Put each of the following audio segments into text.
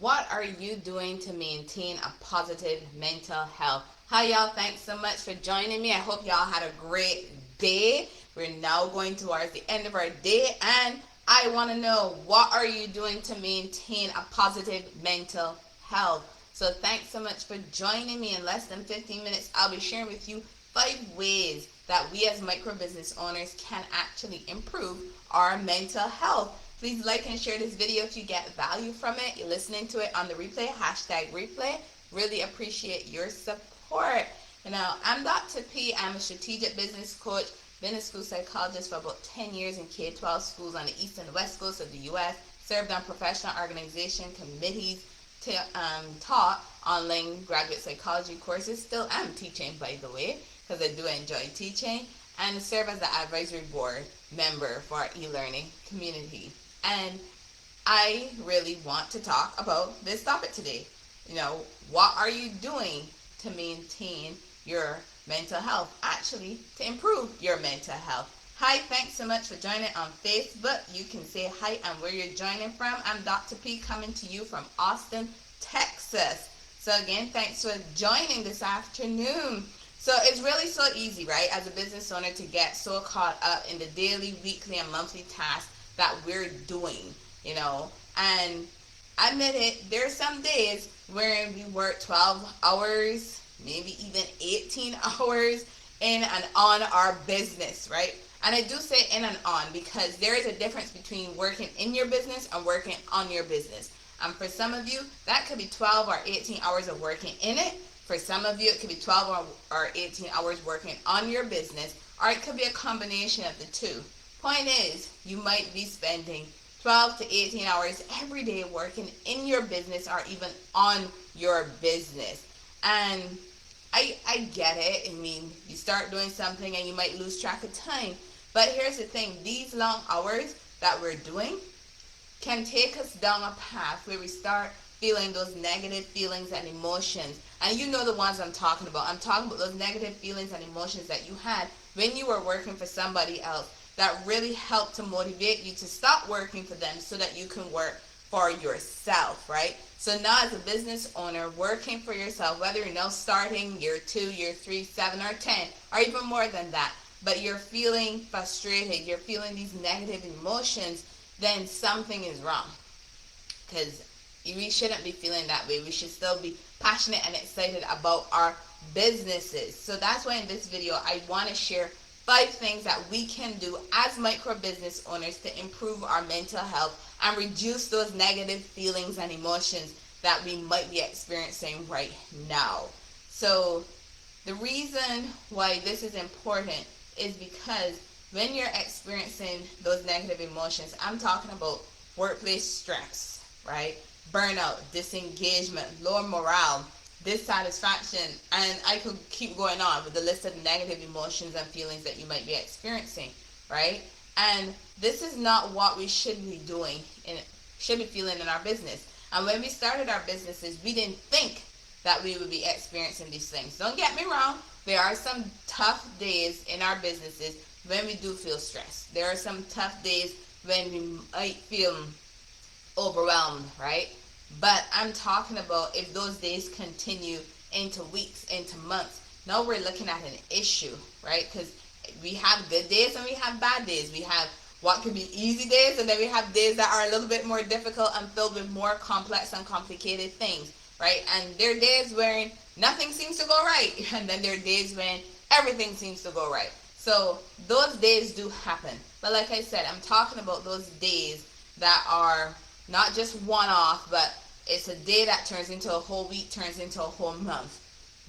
What are you doing to maintain a positive mental health? Hi, y'all. Thanks so much for joining me. I hope y'all had a great day. We're now going towards the end of our day, and I want to know, what are you doing to maintain a positive mental health? So, thanks so much for joining me. In less than 15 minutes, I'll be sharing with you 5 ways that we as micro business owners can actually improve our mental health. Please like and share this video if you get value from it. You're listening to it on the replay, hashtag replay. Really appreciate your support. I'm Dr. P. I'm a strategic business coach, been a school psychologist for about 10 years in K-12 schools on the east and west coast of the U.S., served on professional organization committees, taught online graduate psychology courses, still am teaching, by the way, because I do enjoy teaching, and serve as the advisory board member for our e-learning community. And I really want to talk about this topic today. What are you doing to maintain your mental health? Actually, to improve your mental health. Hi, thanks so much for joining on Facebook. You can say hi and where you're joining from. I'm Dr. P, coming to you from Austin, Texas. So again, thanks for joining this afternoon. So it's really so easy, right, as a business owner to get so caught up in the daily, weekly, and monthly tasks that we're doing, and admit it, there's some days where we work 12 hours, maybe even 18 hours in and on our business, right? And I do say in and on because there is a difference between working in your business and working on your business. For some of you, that could be 12 or 18 hours of working in it. For some of you, it could be 12 or 18 hours working on your business, or it could be a combination of the two. Point is, you might be spending 12 to 18 hours every day working in your business or even on your business. And I get it. I mean, you start doing something and you might lose track of time. But here's the thing. These long hours that we're doing can take us down a path where we start feeling those negative feelings and emotions. And you know the ones I'm talking about. I'm talking about those negative feelings and emotions that you had when you were working for somebody else, that really helped to motivate you to stop working for them so that you can work for yourself, right? So now as a business owner, working for yourself, whether you're now starting year 2, year 3, 7, or 10, or even more than that, but you're feeling frustrated, you're feeling these negative emotions, then something is wrong. Because we shouldn't be feeling that way. We should still be passionate and excited about our businesses. So that's why in this video, I want to share 5 things that we can do as micro business owners to improve our mental health and reduce those negative feelings and emotions that we might be experiencing right now. So the reason why this is important is because when you're experiencing those negative emotions, I'm talking about workplace stress, right? Burnout, disengagement, lower morale, dissatisfaction, and I could keep going on with the list of negative emotions and feelings that you might be experiencing, right? And this is not what we should be doing and should be feeling in our business. And when we started our businesses, we didn't think that we would be experiencing these things. Don't get me wrong, there are some tough days in our businesses when we do feel stressed. There are some tough days when we might feel overwhelmed, right? But I'm talking about if those days continue into weeks, into months. Now we're looking at an issue, right? Because we have good days and we have bad days. We have what could be easy days, and then we have days that are a little bit more difficult and filled with more complex and complicated things, right? And there are days when nothing seems to go right, and then there are days when everything seems to go right. So those days do happen. But like I said, I'm talking about those days that are not just one-off, but it's a day that turns into a whole week, turns into a whole month,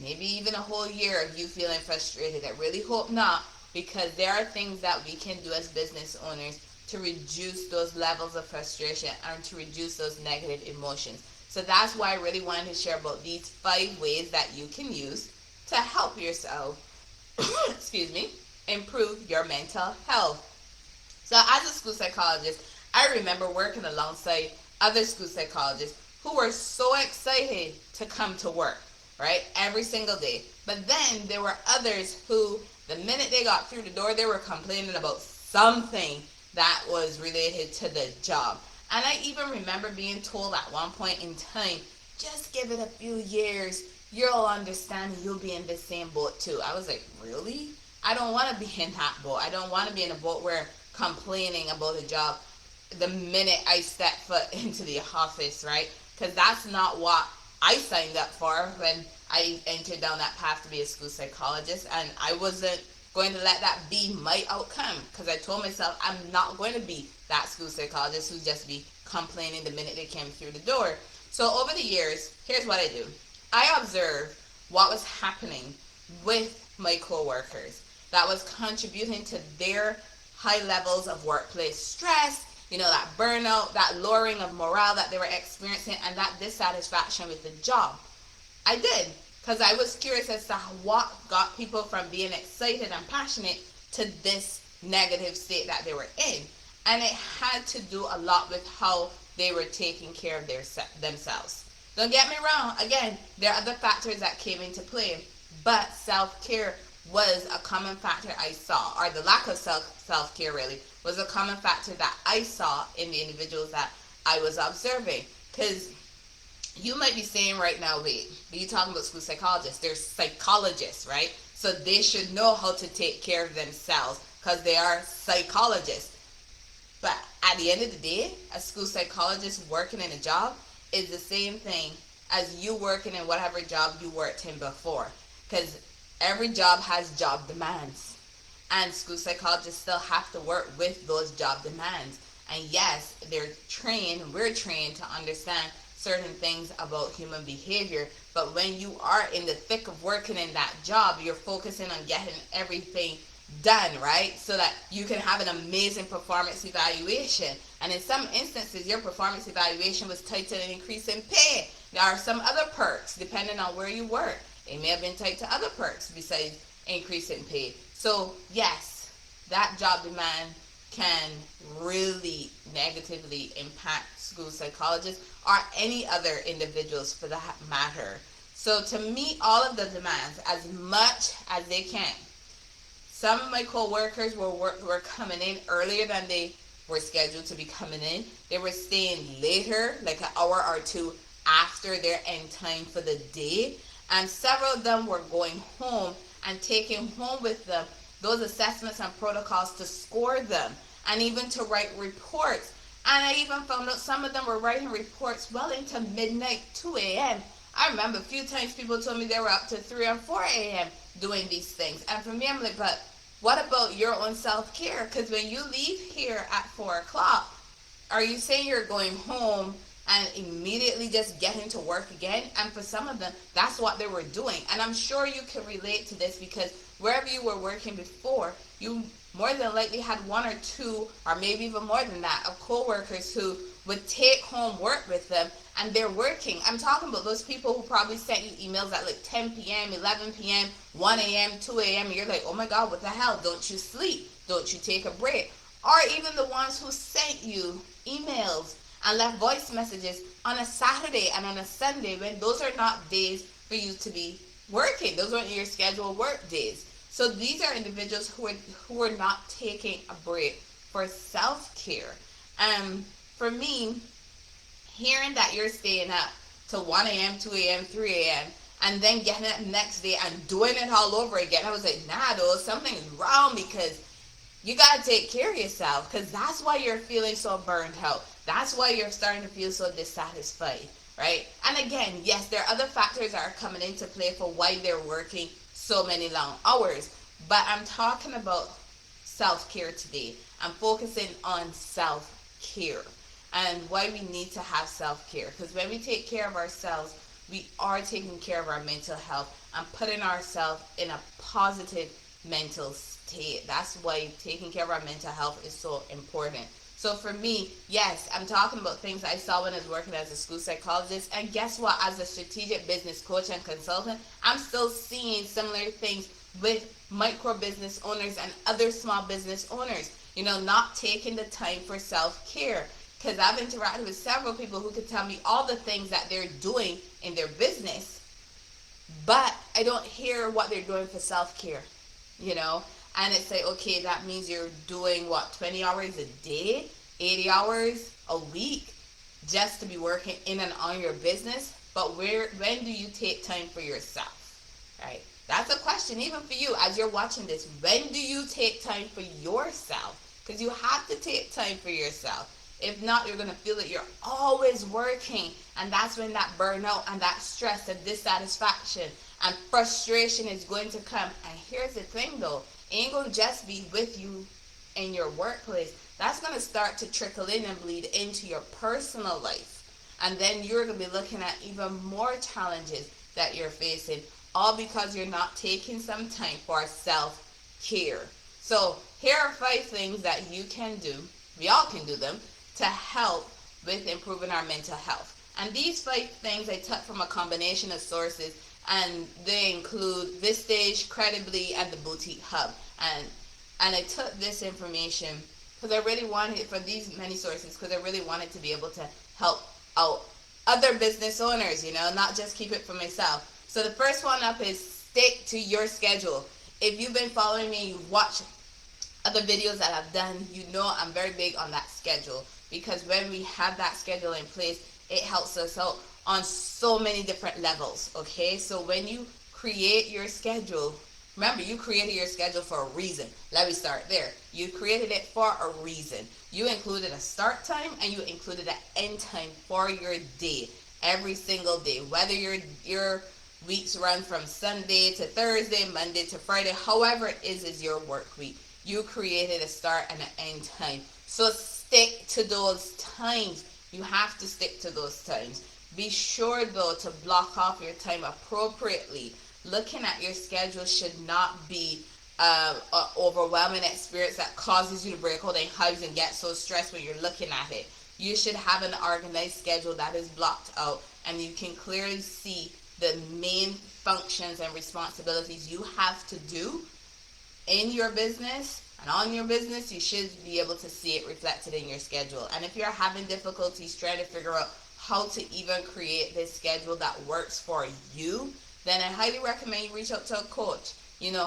maybe even a whole year of you feeling frustrated. I really hope not, because there are things that we can do as business owners to reduce those levels of frustration and to reduce those negative emotions. So that's why I really wanted to share about these 5 ways that you can use to help yourself, excuse me, improve your mental health. So as a school psychologist, I remember working alongside other school psychologists who were so excited to come to work, right? Every single day. But then there were others who, the minute they got through the door, they were complaining about something that was related to the job. And I even remember being told at one point in time, just give it a few years, you'll understand, you'll be in the same boat too. I was like, really? I don't want to be in that boat. I don't want to be in a boat where complaining about a job the minute I step foot into the office, right? Because that's not what I signed up for when I entered down that path to be a school psychologist, and I wasn't going to let that be my outcome, because I told myself I'm not going to be that school psychologist who just be complaining the minute they came through the door. So over the years, here's what I do. I observed what was happening with my coworkers that was contributing to their high levels of workplace stress, that burnout, that lowering of morale that they were experiencing, and that dissatisfaction with the job. I did, because I was curious as to what got people from being excited and passionate to this negative state that they were in. And it had to do a lot with how they were taking care of themselves. Don't get me wrong, again, there are other factors that came into play, but self-care was a common factor I saw, or the lack of self-care really, was a common factor that I saw in the individuals that I was observing. Because you might be saying right now, wait, but you're talking about school psychologists. They're psychologists, right? So they should know how to take care of themselves because they are psychologists. But at the end of the day, a school psychologist working in a job is the same thing as you working in whatever job you worked in before. Because every job has job demands. And school psychologists still have to work with those job demands. And yes, we're trained to understand certain things about human behavior, but when you are in the thick of working in that job, you're focusing on getting everything done, right? So that you can have an amazing performance evaluation. And in some instances, your performance evaluation was tied to an increase in pay. There are some other perks depending on where you work. It may have been tied to other perks besides increase in pay. So yes, that job demand can really negatively impact school psychologists or any other individuals for that matter. So to meet all of the demands as much as they can, some of my co-workers were coming in earlier than they were scheduled to be coming in. They were staying later, like an hour or two after their end time for the day. And several of them were going home and taking home with them those assessments and protocols to score them and even to write reports. And I even found out some of them were writing reports well into midnight, 2 a.m. I remember a few times people told me they were up to 3 or 4 a.m. doing these things. And for me, I'm like, but what about your own self-care? Because when you leave here at 4 o'clock, are you saying you're going home and immediately just getting to work again? And for some of them, that's what they were doing. And I'm sure you can relate to this because wherever you were working before, you more than likely had one or two, or maybe even more than that, of co-workers who would take home work with them and they're working. I'm talking about those people who probably sent you emails at like 10 p.m., 11 p.m., 1 a.m., 2 a.m., and you're like, oh my God, what the hell? Don't you sleep? Don't you take a break? Or even the ones who sent you emails and left voice messages on a Saturday and on a Sunday when those are not days for you to be working. Those aren't your scheduled work days. So these are individuals who are not taking a break for self-care. For me, hearing that you're staying up to 1 a.m., 2 a.m., 3 a.m., and then getting up next day and doing it all over again, I was like, nah, though, something's wrong because you got to take care of yourself because that's why you're feeling so burned out. That's why you're starting to feel so dissatisfied, right? And again, yes, there are other factors that are coming into play for why they're working so many long hours. But I'm talking about self-care today. I'm focusing on self-care and why we need to have self-care. Because when we take care of ourselves, we are taking care of our mental health and putting ourselves in a positive mental state. That's why taking care of our mental health is so important. So for me, yes, I'm talking about things I saw when I was working as a school psychologist. And guess what? As a strategic business coach and consultant, I'm still seeing similar things with micro business owners and other small business owners. Not taking the time for self-care. Because I've interacted with several people who could tell me all the things that they're doing in their business, but I don't hear what they're doing for self-care, And it's like, okay, that means you're doing what, 20 hours a day, 80 hours a week just to be working in and on your business, but when do you take time for yourself, right? That's a question even for you as you're watching this. When do you take time for yourself? Because you have to take time for yourself. If not, you're going to feel that you're always working, and that's when that burnout and that stress and dissatisfaction and frustration is going to come. And here's the thing though, it ain't going to just be with you in your workplace. That's going to start to trickle in and bleed into your personal life. And then you're going to be looking at even more challenges that you're facing, all because you're not taking some time for self-care. So here are 5 things that you can do, we all can do them, to help with improving our mental health. And these 5 things I took from a combination of sources, and they include This Stage, Credibly, and the Boutique Hub. And I took this information because I really wanted it for these many sources, because I really wanted to be able to help out other business owners, not just keep it for myself. So the first one up is stick to your schedule. If you've been following me, you've watched other videos that I've done, I'm very big on that schedule, because when we have that schedule in place, it helps us out on so many different levels, okay? So when you create your schedule, remember, you created your schedule for a reason. Let me start there. You created it for a reason. You included a start time and you included an end time for your day, every single day, whether your weeks run from Sunday to Thursday, Monday to Friday, however it is your work week. You created a start and an end time. So stick to those times. You have to stick to those times. Be sure though to block off your time appropriately. Looking at your schedule should not be an overwhelming experience that causes you to break out in hives and get so stressed when you're looking at it. You should have an organized schedule that is blocked out, and you can clearly see the main functions and responsibilities you have to do in your business and on your business. You should be able to see it reflected in your schedule. And if you're having difficulties trying to figure out how to even create this schedule that works for you, then I highly recommend you reach out to a coach.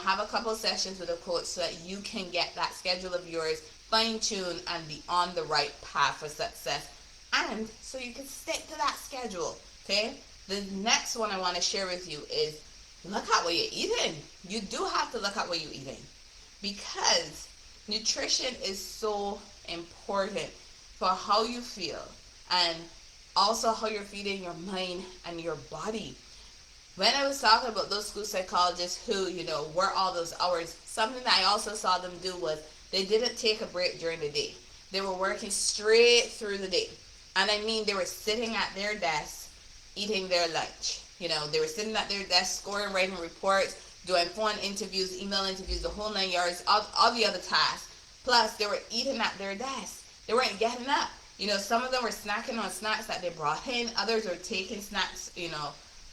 Have a couple sessions with a coach so that you can get that schedule of yours fine-tuned and be on the right path for success, and so you can stick to that schedule, okay? The next one I want to share with you is look at what you're eating. You do have to look at what you're eating, because nutrition is so important for how you feel and also how you're feeding your mind and your body. When I was talking about those school psychologists who, work all those hours, something that I also saw them do was they didn't take a break during the day. They were working straight through the day. And I mean, they were sitting at their desk, eating their lunch. They were sitting at their desk, scoring, writing reports, doing phone interviews, email interviews, the whole 9 yards, all the other tasks. Plus, they were eating at their desk. They weren't getting up. Some of them were snacking on snacks that they brought in. Others were taking snacks,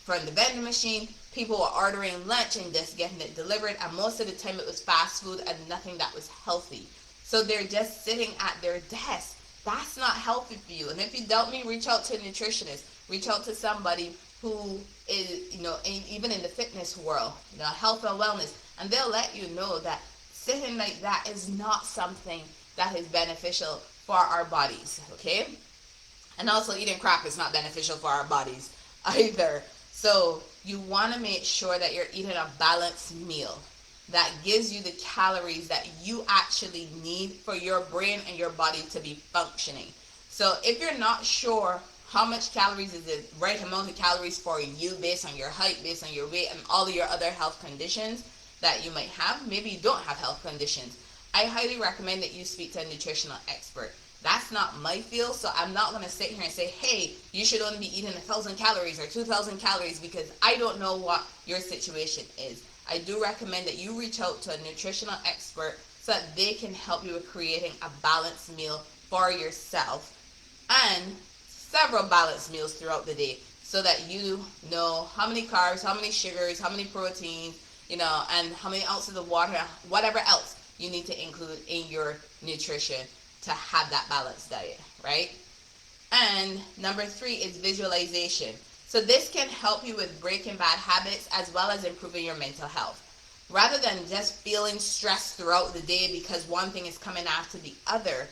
from the vending machine. People were ordering lunch and just getting it delivered, and most of the time it was fast food and nothing that was healthy. So they're just sitting at their desk. That's not healthy for you. And if you doubt me, reach out to a nutritionist. Reach out to somebody who is, even in the fitness world, health and wellness, and they'll let you know that sitting like that is not something that is beneficial for our bodies, okay? And also eating crap is not beneficial for our bodies either. So you want to make sure that you're eating a balanced meal that gives you the calories that you actually need for your brain and your body to be functioning. So if you're not sure how much calories is the right amount of calories for you based on your height, based on your weight, and all of your other health conditions that you might have, maybe you don't have health conditions, I highly recommend that you speak to a nutritional expert. That's not my field, so I'm not going to sit here and say, hey, you should only be eating 1,000 calories or 2,000 calories, because I don't know what your situation is. I do recommend that you reach out to a nutritional expert so that they can help you with creating a balanced meal for yourself, and several balanced meals throughout the day, so that you know how many carbs, how many sugars, how many proteins, and how many ounces of water, whatever else you need to include in your nutrition to have that balanced diet, right? And number 3 is visualization. So this can help you with breaking bad habits as well as improving your mental health. Rather than just feeling stressed throughout the day because one thing is coming after the other,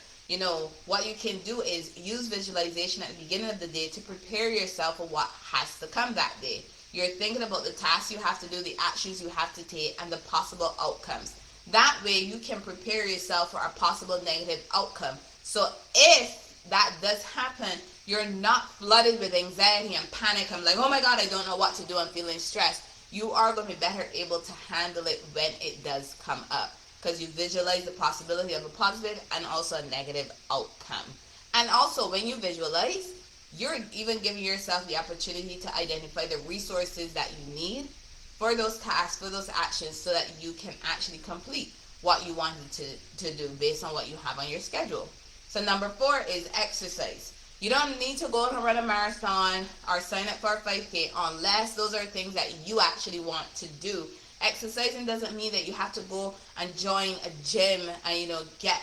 What you can do is use visualization at the beginning of the day to prepare yourself for what has to come that day. You're thinking about the tasks you have to do, the actions you have to take, and the possible outcomes. That way you can prepare yourself for a possible negative outcome. So if that does happen, you're not flooded with anxiety and panic. I'm like, oh my God, I don't know what to do. I'm feeling stressed. You are going to be better able to handle it when it does come up, because you visualize the possibility of a positive and also a negative outcome. And also, when you visualize, you're even giving yourself the opportunity to identify the resources that you need for those tasks, for those actions, so that you can actually complete what you wanted to do based on what you have on your schedule. So number 4 is exercise. You don't need to go and run a marathon or sign up for a 5K unless those are things that you actually want to do. Exercising doesn't mean that you have to go and join a gym and get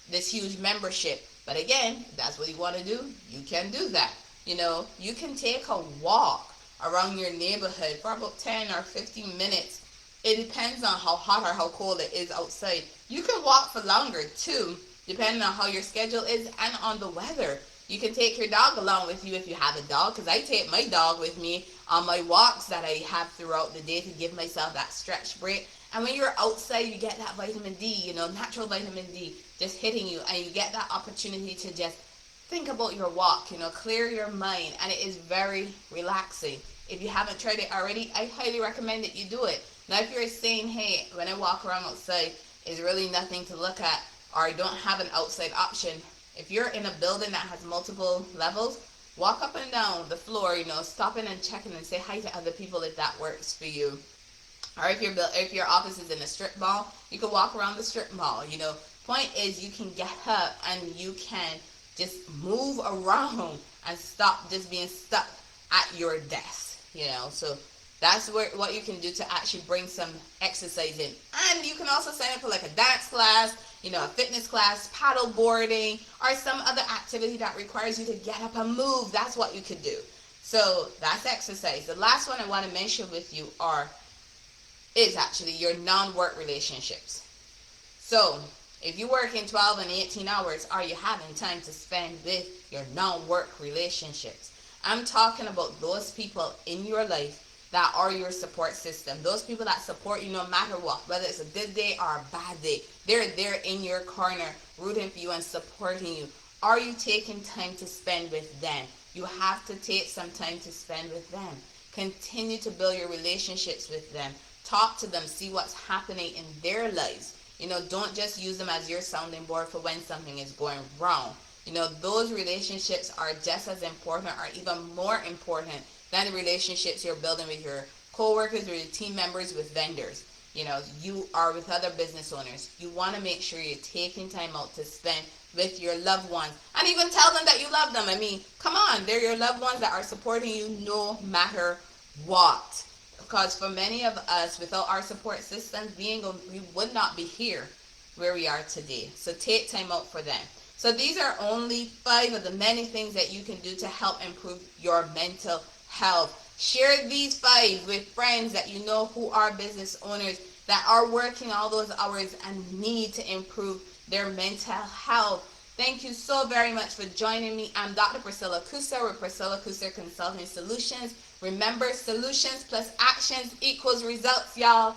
this huge membership. But again, if that's what you want to do, you can do that. You can take a walk around your neighborhood for about 10 or 15 minutes. It depends on how hot or how cold it is outside. You can walk for longer too, depending on how your schedule is and on the weather. You can take your dog along with you if you have a dog, because I take my dog with me on my walks that I have throughout the day to give myself that stretch break. And when you're outside, you get that vitamin D, natural vitamin D just hitting you, and you get that opportunity to just think about your walk, clear your mind, and it is very relaxing. If you haven't tried it already, I highly recommend that you do it. Now, if you're saying, hey, when I walk around outside, is really nothing to look at, or I don't have an outside option, if you're in a building that has multiple levels, walk up and down the floor, stopping and checking and say hi to other people if that works for you. Or if your office is in a strip mall, you can walk around the strip mall. Point is, you can get up and you can just move around and stop just being stuck at your desk. So that's what you can do to actually bring some exercise in. And you can also sign up for like a dance class, a fitness class, paddle boarding, or some other activity that requires you to get up and move. That's what you could do. So that's exercise. The last one I want to mention with you is actually your non-work relationships. So if you work in 12 and 18 hours, are you having time to spend with your non-work relationships? I'm talking about those people in your life that are your support system. Those people that support you no matter what, whether it's a good day or a bad day. They're there in your corner, rooting for you and supporting you. Are you taking time to spend with them? You have to take some time to spend with them. Continue to build your relationships with them. Talk to them, see what's happening in their lives. Don't just use them as your sounding board for when something is going wrong. Those relationships are just as important or even more important than the relationships you're building with your coworkers, with your team members, with vendors. You are with other business owners. You want to make sure you're taking time out to spend with your loved ones. And even tell them that you love them. I mean, come on, they're your loved ones that are supporting you no matter what. Because for many of us, without our support systems, we would not be here where we are today. So take time out for them. So these are only 5 of the many things that you can do to help improve your mental health. Share these 5 with friends that you know who are business owners that are working all those hours and need to improve their mental health. Thank you so very much for joining me. I'm Dr. Priscilla Kuser with Priscilla Kuser Consulting Solutions. Remember, solutions plus actions equals results, y'all.